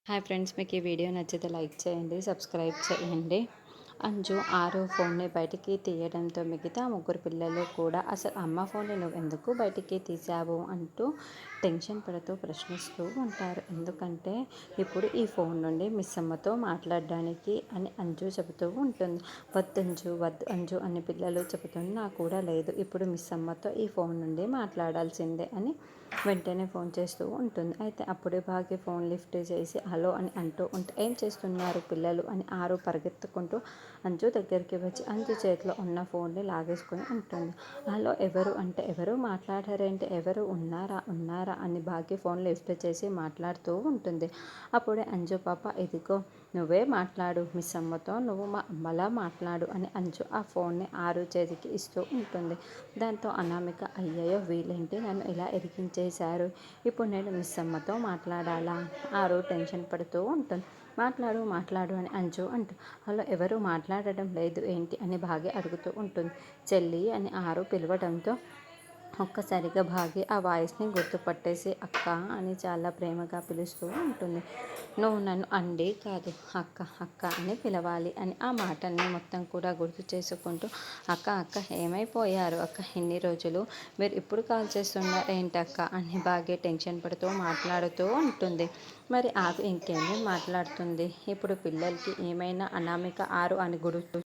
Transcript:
Hi friends, మీకు ఈ video నచ్చితే లైక్ చేయండి, సబ్స్క్రైబ్ చేయండి. అంజు ఆరో ఫోన్ని బయటికి తీయడంతో మిగతా ముగ్గురు పిల్లలు కూడా అసలు అమ్మ ఫోన్ని నువ్వు ఎందుకు బయటికి తీసావు అంటూ టెన్షన్ పడుతూ ప్రశ్నిస్తూ ఉంటారు. ఎందుకంటే ఇప్పుడు ఈ ఫోన్ నుండి మిస్ అమ్మతో మాట్లాడడానికి అని అంజు చెబుతూ ఉంటుంది. వద్దంజు వద్దు అంజు అని పిల్లలు చెబుతున్నా కూడా లేదు, ఇప్పుడు మిస్ అమ్మతో ఈ ఫోన్ నుండి మాట్లాడాల్సిందే అని వెంటనే ఫోన్ చేస్తూ ఉంటుంది. అయితే అప్పుడే భాగ్య ఫోన్ లిఫ్ట్ చేసి హలో అని అంటూ ఉంటే ఏం చేస్తున్నారు పిల్లలు అని ఆరు పరిగెత్తుకుంటూ అంజు దగ్గరికి వచ్చి అంజు చేతిలో ఉన్న ఫోన్ని లాగేసుకొని ఉంటుంది. హలో ఎవరు అంటే ఎవరు మాట్లాడారేంటి, ఎవరు ఉన్నారా అని భాగ్య ఫోన్ లిఫ్ట్ చేసి మాట్లాడుతూ ఉంటుంది. అప్పుడే అంజు పాప ఇదిగో నువ్వే మాట్లాడు, మిస్ అమ్మతో నువ్వు మా అమ్మలా మాట్లాడు అని అంజు ఆ ఫోన్ని ఆరు చేతికి ఇస్తూ ఉంటుంది. దాంతో అనామిక అయ్యయ్యో వీళ్ళేంటి నన్ను ఇలా ఇరికించేశారు, ఇప్పుడు నేను మిస్ అమ్మతో మాట్లాడాలా? ఆరు టెన్షన్ పడుతూ ఉంటుంది. మాట్లాడు అని అంజు అంటూ హలో ఎవరు మాట్లాడడం లేదు ఏంటి అని భాగ్య అడుగుతూ ఉంటుంది. చెల్లి అని ఆరు పిలవడంతో ఒక్కసారిగా భాగ్య ఆ వాయిస్ని గుర్తుపట్టేసి అక్క అని చాలా ప్రేమగా పిలుస్తూ ఉంటుంది. నువ్వు నన్ను అండి కాదు అక్క అని పిలవాలి అని ఆ మాటల్ని మొత్తం కూడా గుర్తు చేసుకుంటూ అక్క ఏమైపోయారు అక్క, ఇన్ని రోజులు మీరు ఇప్పుడు కాల్ చేస్తున్నారు ఏంటక్క అని భాగ్య టెన్షన్ పడుతూ మాట్లాడుతూ ఉంటుంది. మరి ఆకు ఇంకేమీ మాట్లాడుతుంది. ఇప్పుడు పిల్లలకి ఏమైనా అనామిక ఆరు అని గుర్తు